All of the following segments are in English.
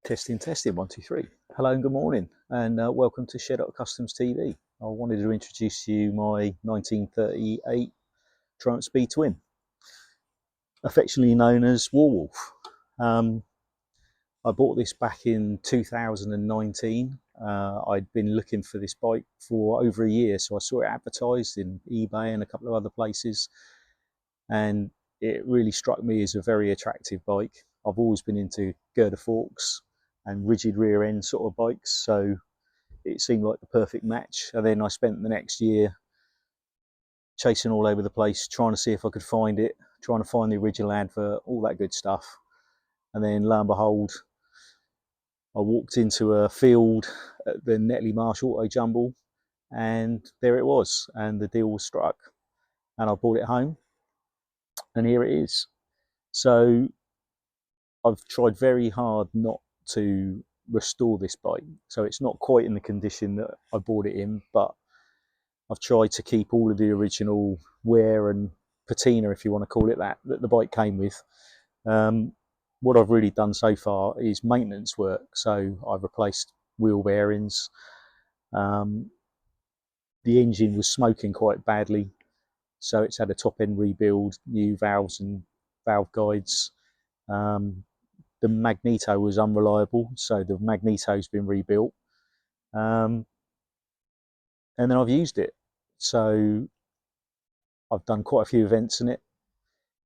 Testing, testing, 1, 2, 3. Hello and good morning, and welcome to Shed Customs TV. I wanted to introduce to you my 1938 Triumph Speed Twin, affectionately known as Warwolf. I bought this back in 2019. I'd been looking for this bike for over a year, so I saw it advertised in eBay and a couple of other places, and it really struck me as a very attractive bike. I've always been into girder forks and rigid rear end sort of bikes, so it seemed like the perfect match. And then I spent the next year chasing all over the place, trying to see if I could find it, trying to find the original advert, all that good stuff. And then lo and behold, I walked into a field at the Netley Marsh Auto Jumble, and there it was, and the deal was struck, and I brought it home, and here it is. So I've tried very hard not to restore this bike, so it's not quite in the condition that I bought it in, but I've tried to keep all of the original wear and patina, if you want to call it that the bike came with. What I've really done so far is maintenance work, so I've replaced wheel bearings. The engine was smoking quite badly, so it's had a top end rebuild, new valves and valve guides. The magneto was unreliable, so the magneto's been rebuilt, and then I've used it. So I've done quite a few events in it.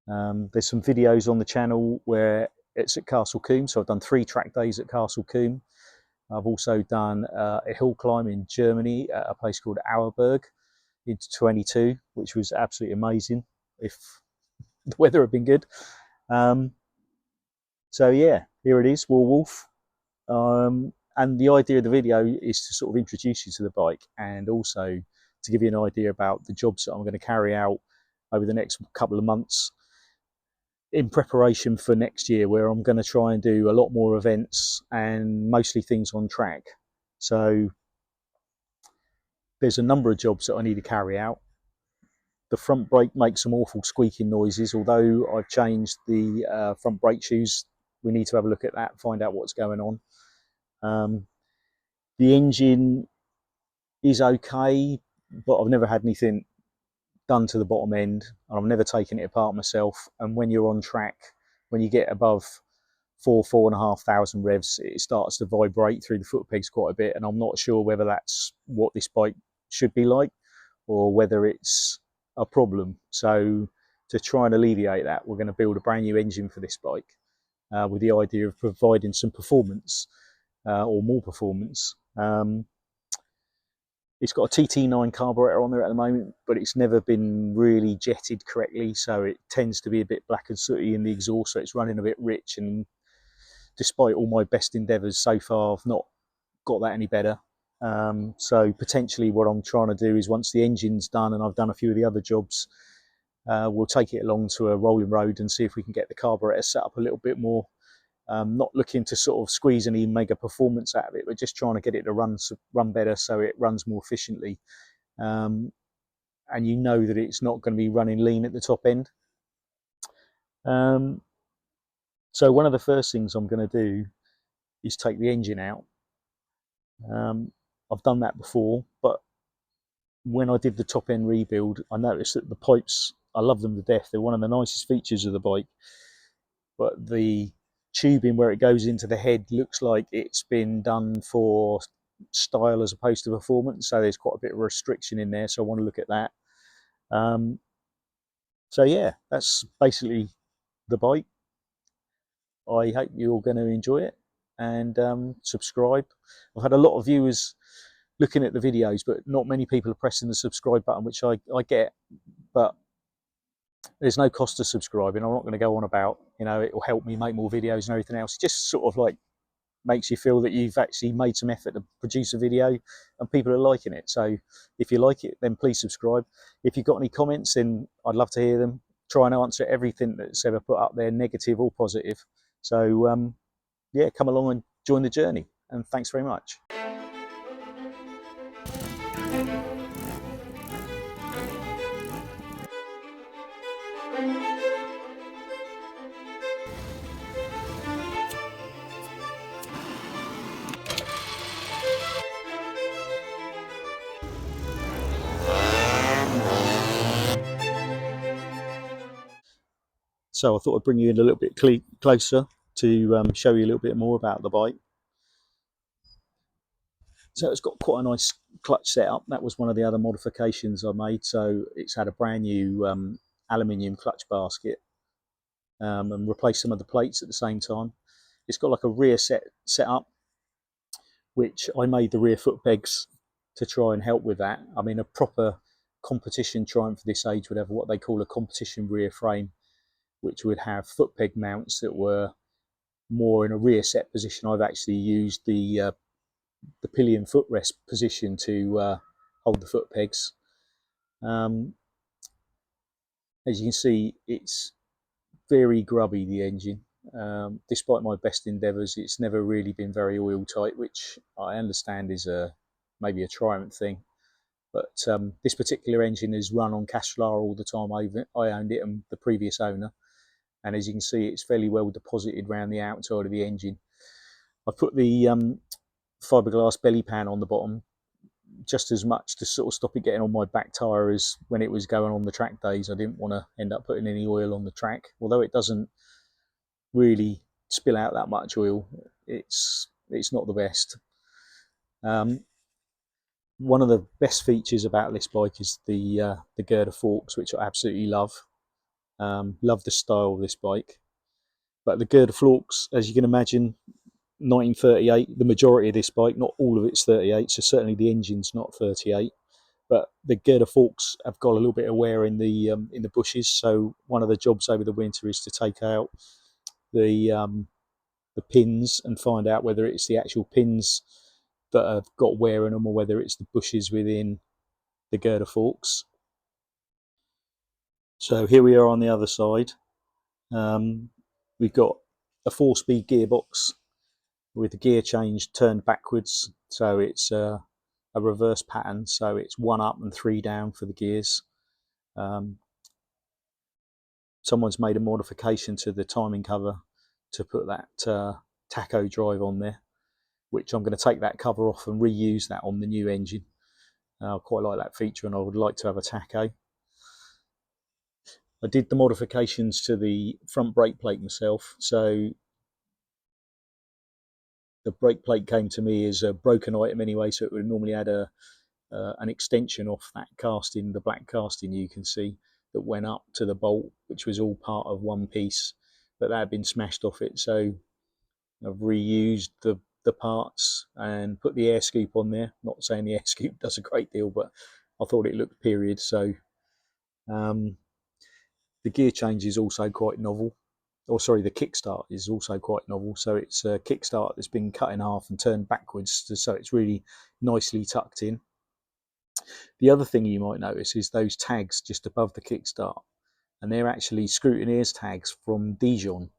There's some videos on the channel where it's at Castle Combe, so I've done 3 track days at Castle Combe. I've also done a hill climb in Germany at a place called Auerberg into 22, which was absolutely amazing if the weather had been good. So yeah, here it is, Warwolf. And the idea of the video is to sort of introduce you to the bike, and also to give you an idea about the jobs that I'm going to carry out over the next couple of months in preparation for next year, where I'm going to try and do a lot more events and mostly things on track. So there's a number of jobs that I need to carry out. The front brake makes some awful squeaking noises. Although I've changed the front brake shoes, we need to have a look at that, find out what's going on. The engine is okay, but I've never had anything done to the bottom end, and I've never taken it apart myself. And when you're on track, when you get above 4,500 revs, it starts to vibrate through the foot pegs quite a bit, and I'm not sure whether that's what this bike should be like or whether it's a problem. So to try and alleviate that, we're going to build a brand new engine for this bike, with the idea of providing some performance, or more performance. It's got a TT9 carburetor on there at the moment, but it's never been really jetted correctly, so it tends to be a bit black and sooty in the exhaust, so it's running a bit rich, and despite all my best endeavours so far, I've not got that any better. So potentially what I'm trying to do is, once the engine's done and I've done a few of the other jobs, we'll take it along to a rolling road and see if we can get the carburetor set up a little bit more. Not looking to sort of squeeze any mega performance out of it, but just trying to get it to run better, so it runs more efficiently. And you know that it's not going to be running lean at the top end. So one of the first things I'm going to do is take the engine out. I've done that before, but when I did the top end rebuild, I noticed that the pipes, I love them to death. They're one of the nicest features of the bike, but the tubing where it goes into the head looks like it's been done for style as opposed to performance, so there's quite a bit of restriction in there, so I want to look at that. So yeah, that's basically the bike. I hope you're going to enjoy it, and subscribe. I've had a lot of viewers looking at the videos, but not many people are pressing the subscribe button, which I get, but there's no cost to subscribing. I'm not going to go on about, you know, it will help me make more videos and everything else. It just sort of like makes you feel that you've actually made some effort to produce a video and people are liking it. So if you like it, then please subscribe. If you've got any comments, then I'd love to hear them. Try and answer everything that's ever put up there, negative or positive. So yeah, come along and join the journey, and thanks very much. So I thought I'd bring you in a little bit closer to show you a little bit more about the bike. So it's got quite a nice clutch setup. That was one of the other modifications I made. So it's had a brand new aluminium clutch basket and replaced some of the plates at the same time. It's got like a rear setup, which I made the rear foot pegs to try and help with that. I mean, a proper competition Triumph for this age would have what they call a competition rear frame, which would have foot peg mounts that were more in a rear set position. I've actually used the pillion footrest position to hold the foot pegs. As you can see, it's very grubby, the engine. Despite my best endeavours, it's never really been very oil tight, which I understand is maybe a Triumph thing. But this particular engine is run on Castrol R all the time. I owned it and the previous owner, and as you can see, it's fairly well deposited around the outside of the engine. I put the fiberglass belly pan on the bottom just as much to sort of stop it getting on my back tyre as when it was going on the track days. I didn't want to end up putting any oil on the track, although it doesn't really spill out that much oil. It's not the best. One of the best features about this bike is the girder forks, which I absolutely love. Love the style of this bike. But the girder forks, as you can imagine, 1938, the majority of this bike, not all of it's 38, so certainly the engine's not 38. But the girder forks have got a little bit of wear in the bushes. So one of the jobs over the winter is to take out the pins and find out whether it's the actual pins that have got wear in them or whether it's the bushes within the girder forks. So here we are on the other side. We've got a 4-speed gearbox with the gear change turned backwards, so it's a reverse pattern, so it's 1 up and 3 down for the gears. Someone's made a modification to the timing cover to put that tacho drive on there, which I'm going to take that cover off and reuse that on the new engine. I quite like that feature and I would like to have a tacho. I did the modifications to the front brake plate myself, so the brake plate came to me as a broken item anyway, so it would normally add an extension off that casting, the black casting you can see that went up to the bolt, which was all part of one piece, but that had been smashed off it. So I've reused the parts and put the air scoop on there. Not saying the air scoop does a great deal, but I thought it looked period. So the gear change is also quite novel. Or sorry, the kickstart is also quite novel. So it's a kickstart that's been cut in half and turned backwards, so it's really nicely tucked in. The other thing you might notice is those tags just above the kickstart, and they're actually scrutineers tags from Dijon.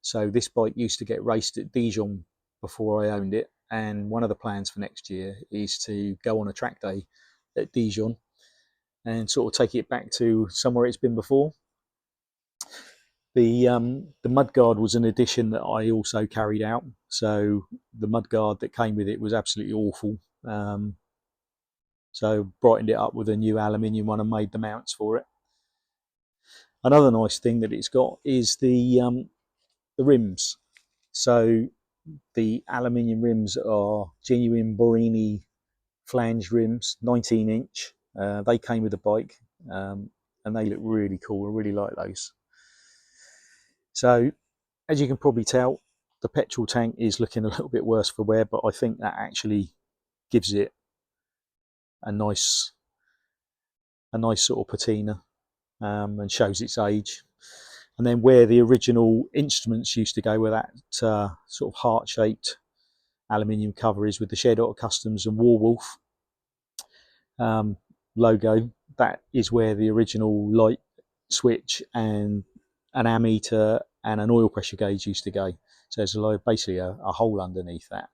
So this bike used to get raced at Dijon before I owned it, and one of the plans for next year is to go on a track day at Dijon and sort of take it back to somewhere it's been before. The mudguard was an addition that I also carried out. So the mudguard that came with it was absolutely awful. So brightened it up with a new aluminium one and made the mounts for it. Another nice thing that it's got is the rims. So the aluminium rims are genuine Borini flange rims, 19-inch. They came with the bike, and they look really cool. I really like those. So as you can probably tell, the petrol tank is looking a little bit worse for wear, but I think that actually gives it a nice sort of patina and shows its age. And then where the original instruments used to go, where that sort of heart-shaped aluminium cover is with the Shed Auto Customs and Warwolf logo, that is where the original light switch and an ammeter and an oil pressure gauge used to go. So there's basically a hole underneath that.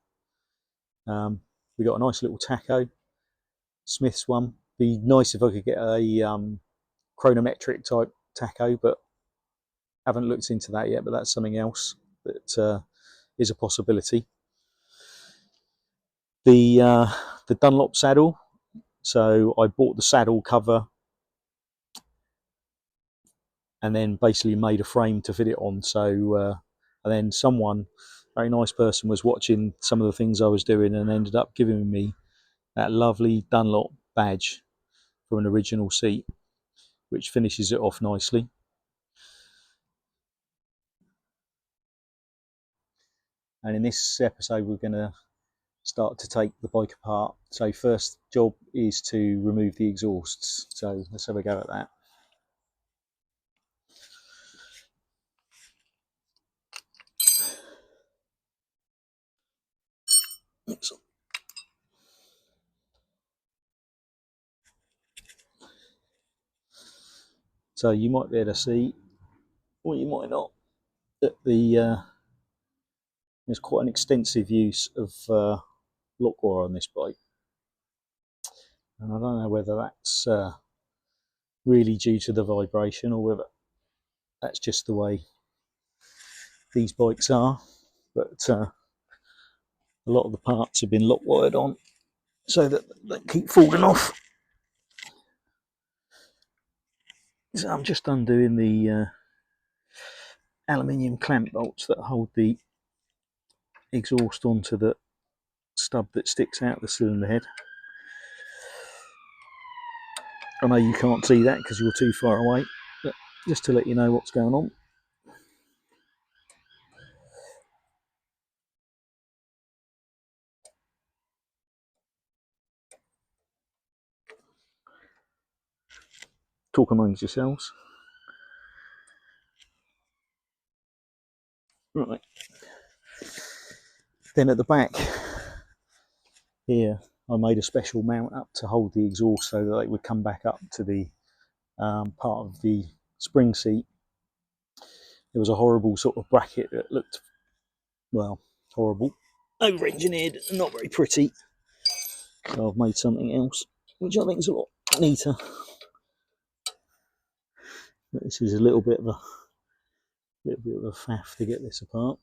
We got a nice little tacho, Smith's one. Be nice if I could get a chronometric type tacho, but haven't looked into that yet. But that's something else that is a possibility. The Dunlop saddle. So I bought the saddle cover and then basically made a frame to fit it on. So and then someone, very nice person, was watching some of the things I was doing and ended up giving me that lovely Dunlop badge from an original seat, which finishes it off nicely. And in this episode we're going to start to take the bike apart. So first job is to remove the exhausts, so let's have a go at that. So you might be able to see, or you might not, that there's quite an extensive use of lock wire on this bike, and I don't know whether that's really due to the vibration or whether that's just the way these bikes are, but a lot of the parts have been lock wired on so that they keep falling off. So I'm just undoing the aluminium clamp bolts that hold the exhaust onto the stub that sticks out the cylinder head. I know you can't see that because you're too far away, but just to let you know what's going on. Talk amongst yourselves. Right. Then at the back here, I made a special mount up to hold the exhaust so that it would come back up to the part of the spring seat. There was a horrible sort of bracket that looked, well, horrible, over-engineered and not very pretty. So I've made something else, which I think is a lot neater. But this is a little bit of a faff to get this apart.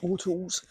All tools.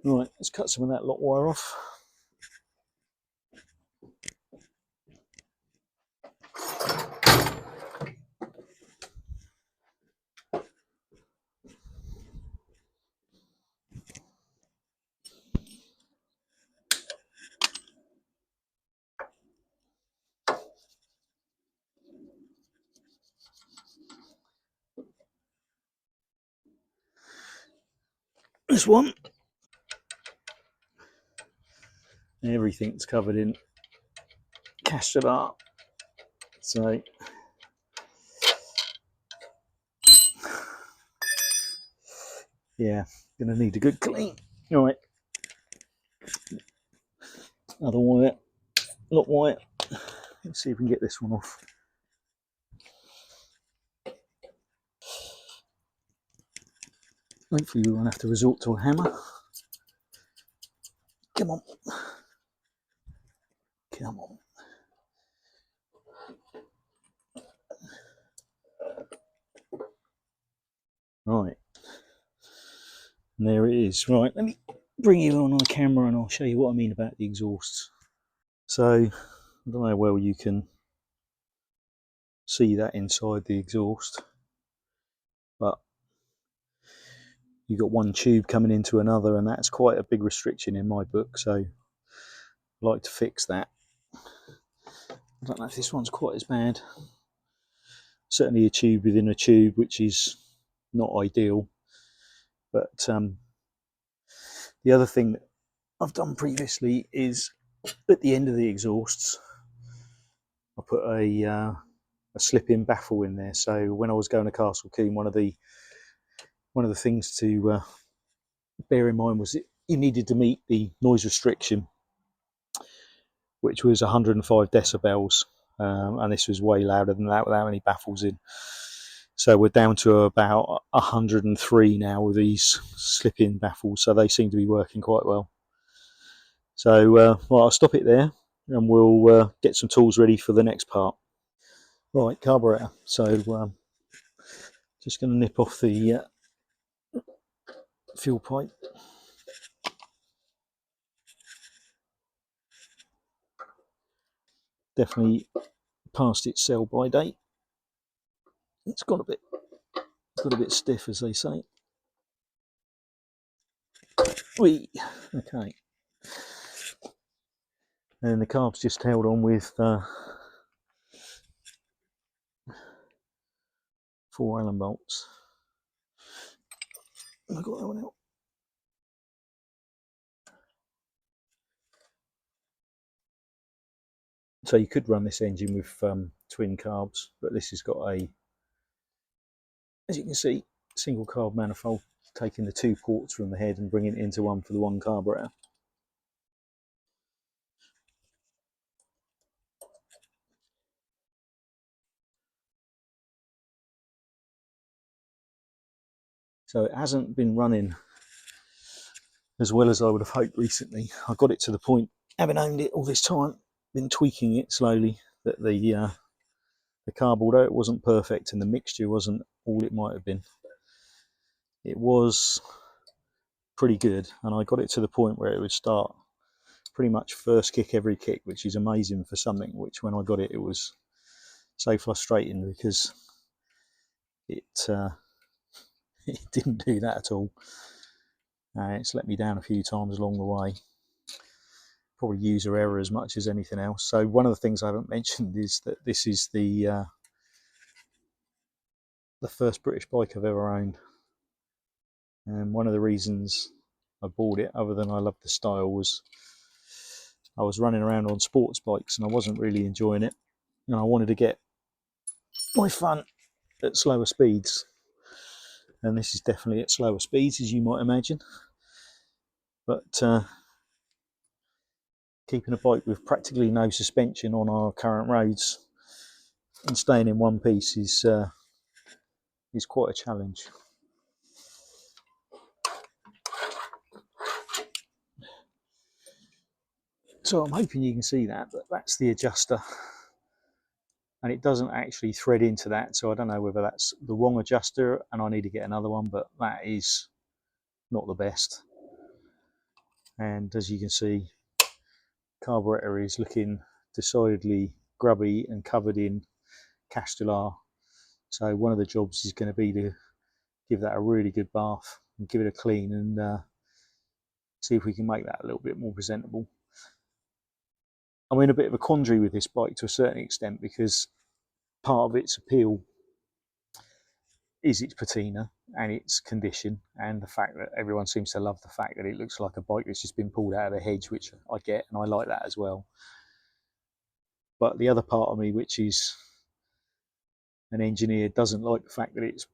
Right, let's cut some of that lock wire off. This one. Everything's covered in Castrol R. So yeah, gonna need a good clean. All right, other wire, lock wire. Let's see if we can get this one off. Hopefully we won't have to resort to a hammer. Come on. Come on. Right. And there it is. Right, let me bring you on the camera and I'll show you what I mean about the exhausts. So, I don't know how well you can see that inside the exhaust, but you've got one tube coming into another, and that's quite a big restriction in my book, so I like to fix that. I don't know if this one's quite as bad. Certainly a tube within a tube, which is not ideal. But the other thing that I've done previously is at the end of the exhausts, I put a slip-in baffle in there. So when I was going to Castle Coombe, one of the things to bear in mind was that you needed to meet the noise restriction, which was 105 decibels, and this was way louder than that without any baffles in. So we're down to about 103 now with these slip-in baffles, so they seem to be working quite well. So well, I'll stop it there, and we'll get some tools ready for the next part. Right, carburetor. So just going to nip off the fuel pipe. Definitely past its sell-by date. It's got a bit stiff, as they say. Whee! Okay. And the carb's just held on with 4 Allen bolts. I got that one out. So you could run this engine with twin carbs, but this has got a, as you can see, single carb manifold, taking the 2 ports from the head and bringing it into one for the 1 carburetor. So it hasn't been running as well as I would have hoped recently. I got it to the point, having owned it all this time, been tweaking it slowly, that the carb, although it wasn't perfect and the mixture wasn't all it might have been, it was pretty good, and I got it to the point where it would start pretty much first kick every kick, which is amazing for something which, when I got it, it was so frustrating because it it didn't do that at all. It's let me down a few times along the way. Probably user error as much as anything else. So one of the things I haven't mentioned is that this is the first British bike I've ever owned, and one of the reasons I bought it, other than I love the style, was I was running around on sports bikes and I wasn't really enjoying it, and I wanted to get my fun at slower speeds, and this is definitely at slower speeds, as you might imagine. But keeping a bike with practically no suspension on our current roads and staying in one piece is quite a challenge. So I'm hoping you can see that, but that's the adjuster, and it doesn't actually thread into that, so I don't know whether that's the wrong adjuster and I need to get another one, but that is not the best. And as you can see, carburetor is looking decidedly grubby and covered in Castrol R. So one of the jobs is going to be to give that a really good bath and give it a clean, and see if we can make that a little bit more presentable. I'm in a bit of a quandary with this bike to a certain extent, because part of its appeal is its patina and its condition, and the fact that everyone seems to love the fact that it looks like a bike that's just been pulled out of a hedge, which I get, and I like that as well. But the other part of me, which is an engineer, doesn't like the fact that it's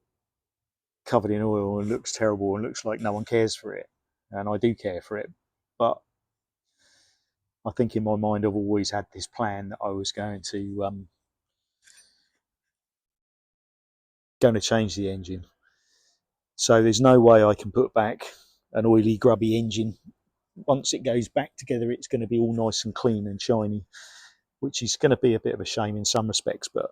covered in oil and looks terrible and looks like no one cares for it. And I do care for it, but I think in my mind I've always had this plan that I was going to change the engine. So there's no way I can put back an oily, grubby engine. Once it goes back together, it's going to be all nice and clean and shiny, which is going to be a bit of a shame in some respects. But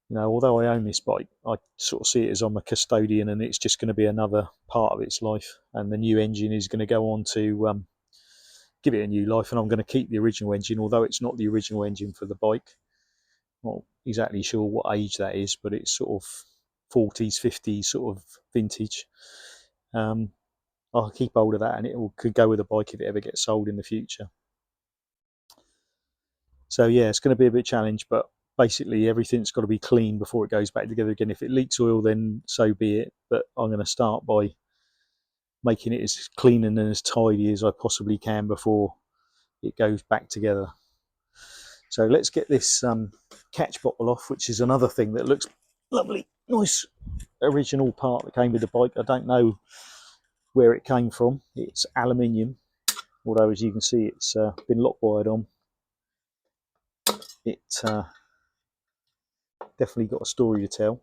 you know, although I own this bike, I sort of see it as I'm a custodian, and it's just going to be another part of its life. And the new engine is going to go on to give it a new life, and I'm going to keep the original engine, although it's not the original engine for the bike. Not exactly sure what age that is, but it's sort of 40s, 50s sort of vintage. I'll keep hold of that, and could go with the bike if it ever gets sold in the future. So yeah, it's going to be a bit challenge, but basically everything's got to be clean before it goes back together again. If it leaks oil, then so be it, but I'm going to start by making it as clean and as tidy as I possibly can before it goes back together. So let's get this catch bottle off, which is another thing that looks lovely. Nice original part that came with the bike. I don't know where it came from. It's aluminium, although as you can see it's been lock wired on. It definitely got a story to tell.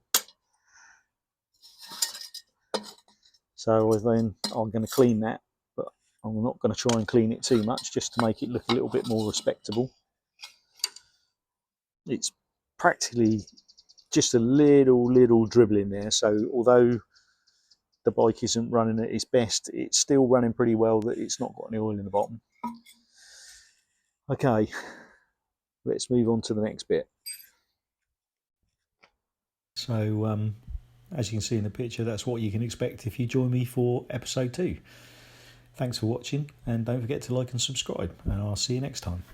So then I'm going to clean that, but I'm not going to try and clean it too much, just to make it look a little bit more respectable. It's practically just a little dribble in there, so although the bike isn't running at its best, it's still running pretty well, that it's not got any oil in the bottom. Okay, let's move on to the next bit. So as you can see in the picture, that's what you can expect if you join me for episode 2. Thanks for watching, and don't forget to like and subscribe, and I'll see you next time.